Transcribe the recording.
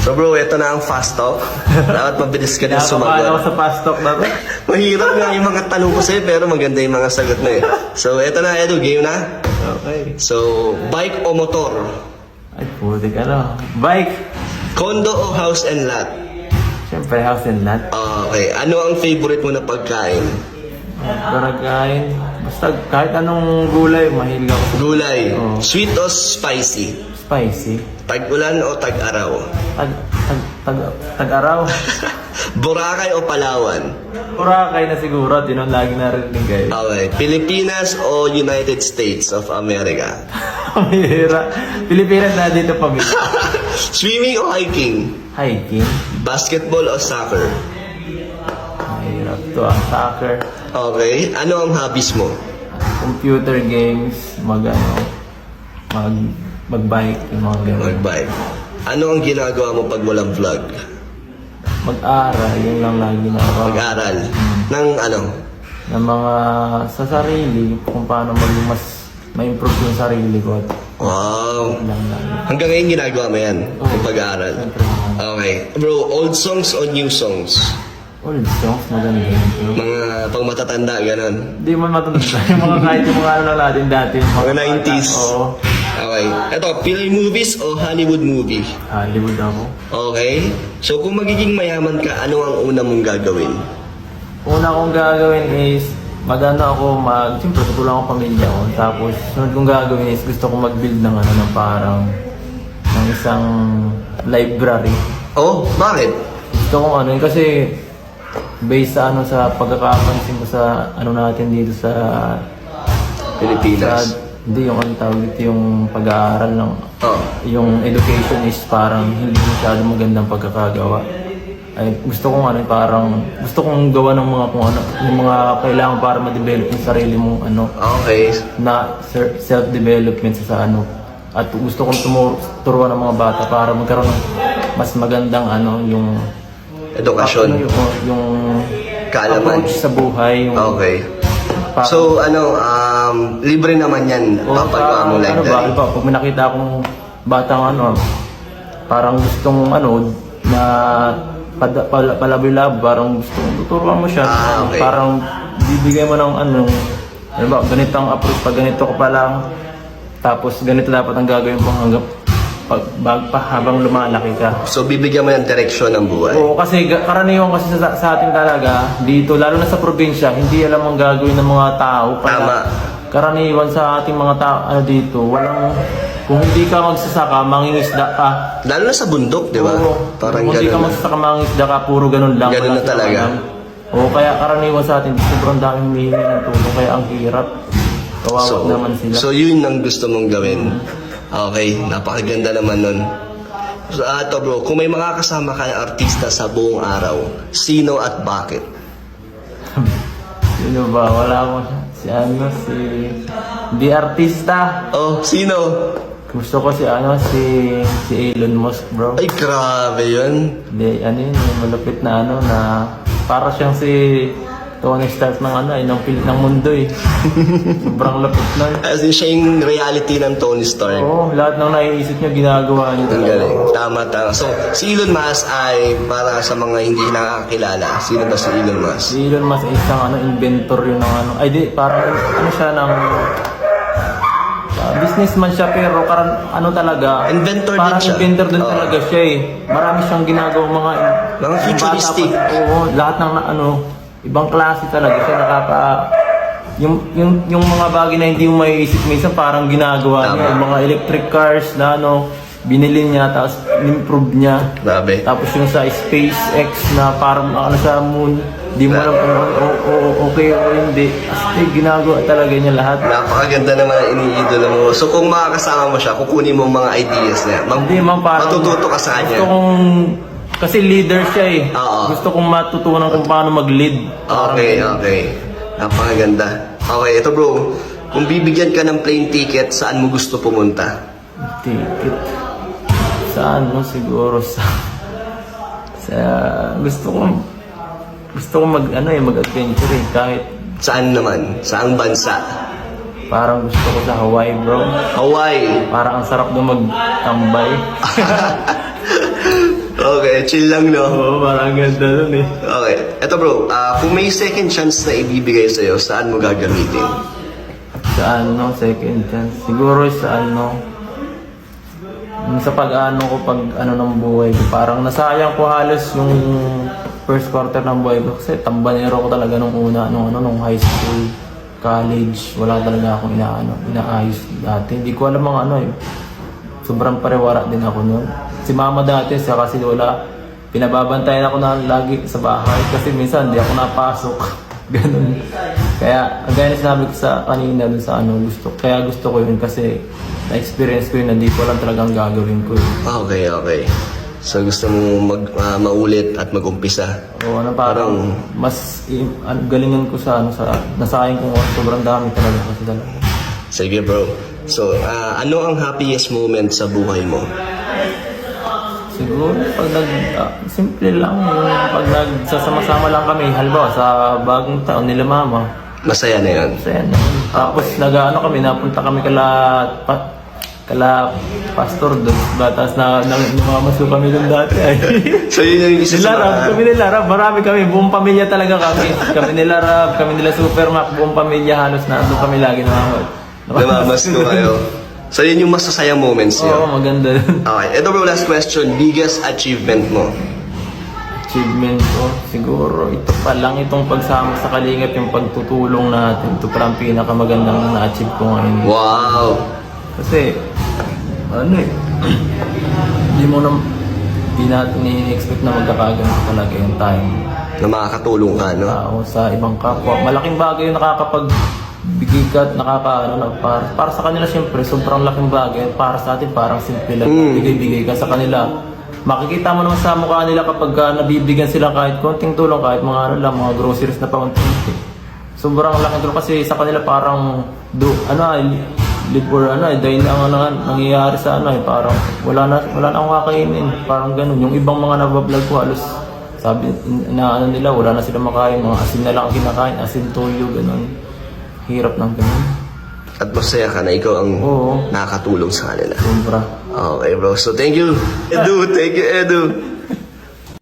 So bro, ito na ang fast talk. Dapat mabilis ka din Nakakabahan ako sumagot. sa fast talk na to. Mahirap nga yung mga tanong ko sa'yo, pero maganda yung mga sagot na eh. So ito na, Edu, game na. Okay. So, bike o motor? Ay, putik ano. Bike. Condo o house and lot? Siyempre, house and lot. Okay, ano ang favorite mo na pagkain? Karagain. Basta kahit anong gulay, mahilig ako sa Gulay. Oo. Sweet o spicy? spicy. Tag-ulan o tag-araw? Tag-araw. Boracay o Palawan? Boracay na siguro, di nun lagi narinig kayo. Okay, Pilipinas o United States of America? Mahira. Pilipinas na dito pamilya. Swimming o hiking? Hiking. Basketball o soccer? Mahirap to ang soccer. Okay, ano ang hobbies mo? Computer games, mag-bike, yung mga ganun. Mag-bike. Ano ang ginagawa mo pag walang vlog? Mag-aral, yun lang lagi na ako. Mag-aral? Ng ano? Ng mga sa sarili, kung paano maging mas ma-improve yung sarili ko. Wow. Yun lang lagi. Hanggang ngayon ginagawa mo yan? Oo. Yung pag-aaral? Siyempre naman. Okay. Bro, old songs o new songs? Old songs, maganda yun. Mga pang matatanda, ganon. Hindi mo matanda yung mga kahit yung mga ano na natin dati. Mga 90s. Oo. Okay. Ito, Pinoy movies o Hollywood movie? Hollywood ako. Okay. So, kung magiging mayaman ka, ano ang una mong gagawin? Una kong gagawin is, siyempre tutulungan ko pamilya ko. Tapos, sunod kong gagawin is, gusto kong mag-build ng ng parang, ng isang library. Oh, bakit? Gusto kong kasi, based sa pagkakapansin ko sa natin dito sa Pilipinas. hindi yung tawag dito yung pag-aaral ng Oh. yung education is parang hindi masyado magandang pagkakagawa. Ay gusto kong gusto kong gawa ng mga kung ano yung mga kailangan para ma-develop yung sarili mong Okay. na self-development sa at gusto kong turuan ng mga bata para magkaroon ng mas magandang yung Edukasyon. yung Kaalaman. approach sa buhay yung Okay. So, libre naman yan. Papagawa mo like that. Pag may nakita akong batang parang gustong na palabi-lab, parang gustong tuturuan mo siya. Okay. Parang bibigay mo ng ganito ang approach, pag ganito ka pa lang, tapos ganito dapat ang gagawin mo habang lumalaki ka. So, bibigyan mo ng direksyon ng buhay. Oo, kasi karaniwan kasi sa atin talaga, dito, lalo na sa probinsya, hindi alam ang gagawin ng mga tao. Tama. Karaniwan sa ating mga tao dito, kung hindi ka magsasaka, mangingisda ka. Lalo na sa bundok, di ba? Oo, Parang kung hindi ka gano'n. magsasaka, mangingisda ka, puro ganun lang. Ganun Wala na talaga. Oo, kaya karaniwan sa atin, sobrang daming humihingi ng tulong, kaya ang hirap. Kawawa naman sila. So, yun ang gusto mong gawin. Okay, napakaganda naman nun. So, ito bro, kung may makakasama ka na artista sa buong araw, sino at bakit? Sino ba? Wala mo Di artista. Oh, sino? Gusto ko si Elon Musk, bro. Ay, grabe yun. Hindi, yun, yung malupit na na para siyang si Tony Stark ng mundo eh. Sobrang lapit nun. As in, siya yung reality ng Tony Stark. Oo, lahat ng naiisip niya ginagawa niya. Ang galing. Tama. So, si Elon Musk ay, para sa mga hindi nakakilala, sino ba si Elon Musk? Si Elon Musk ay isang inventor yun ng parang siya ng businessman siya pero talaga Inventor din parang siya. inventor din Oo. talaga siya eh. Marami siyang ginagawa Mga futuristic. Oo, lahat ng ibang klase talaga siya yung mga bagay na hindi mo maiisip minsan parang ginagawa Tama. niya, yung mga electric cars na binili niya tapos improve niya. Grabe. Tapos yung sa SpaceX na parang sa moon, di mo alam kung okay o hindi. Kasi ginagawa talaga niya lahat. Napakaganda naman ang iniidolo mo. So, kung makakasama mo siya, kukunin mo mga ideas niya. Hindi man parang Matututo ka sa kanya. Gusto kong kasi leader siya eh. Oo. Gusto kong matutunan kung paano mag-lead. Okay. Napakaganda. Okay, ito bro. Kung bibigyan ka ng plane ticket, saan mo gusto pumunta? Ticket. Saan siguro sa gusto ko mag-adventure eh, kahit Saan naman? Saang bansa? parang gusto ko sa Hawaii, bro. Hawaii. Parang ang sarap doon magtambay. eh. Chill lang, no? Oo, parang ganda nun eh. Okay. Eto bro, kung may second chance na ibibigay sa'yo, saan mo gagamitin? Sa ano, second chance. Siguro sa ano, yung sa pag-ano ko, pag ano ng buhay ko. Parang nasayang ko halos yung first quarter ng buhay ko. Kasi tambanero ko talaga nung una, nung high school, college. Wala talaga akong inaayos dati. Hindi ko alam ang ano eh. Sobrang parewara din ako nun. Si mama dati, siya kasi wala. Pinababantayan ako na lagi sa bahay kasi minsan hindi ako napasok. Ganun. Kaya, ang gaya na sinabi ko sa kanina dun sa ano, kaya gusto ko yun kasi na-experience ko yun na di ko lang talagang gagawin ko yun. Okay. So gusto mo maulit at mag-umpisa? O ano, parang galingan ko sa ano, nasayang ko sobrang dami talaga kasi talaga. Sige bro. So, ano ang happiest moment sa buhay mo? Siguro pag simple lang yung pag nagsasama-sama lang kami, halimbawa sa bagong taon nila mama. Masaya na yun. Masaya na. Tapos napunta kami kala pastor doon. Tapos namamasko kami doon dati. So yun yung isa sa Kami nila Rab, marami kami, buong pamilya talaga kami. Kami nila Rab, kami nila Supermac, buong pamilya halos na doon kami lagi namamas ko kayo. So yun yung masasayang moments Oo, niyo. maganda doon. Okay, ito bro, last question. Biggest achievement mo? Achievement ko, siguro ito pa lang, itong pagsama sa Kalingap, yung pagtutulong natin. Ito pa lang pinakamagandang na-achieve ko ngayon. Wow! Kasi, ano eh, hindi natin i-expect na magkakaganto talaga yung time. Na makakatulong ka, no? Tao sa ibang kapwa. Malaking bagay yung nakakapagbigay ka at para sa kanila siyempre, sobrang laking bagay. Para sa atin, parang simple lang. Bigay-bigay ka sa kanila. Makikita mo naman sa mukha nila kapag nabibigyan sila kahit konting tulong, kahit mga mga groceries na paunti-unti. Sobrang laking tulong kasi sa kanila parang live or dahil ang nangyayari sa parang wala na akong kakainin, parang ganun. Yung ibang mga nabablog ko halos sabi na nila wala na sila makain, mga asin na lang ang kinakain, asin toyo, ganun. Hirap ng ganun. At masaya ka na ikaw ang Oo. nakakatulong sa kanila. Sobra. Okay bro, so thank you Edu, thank you Edu.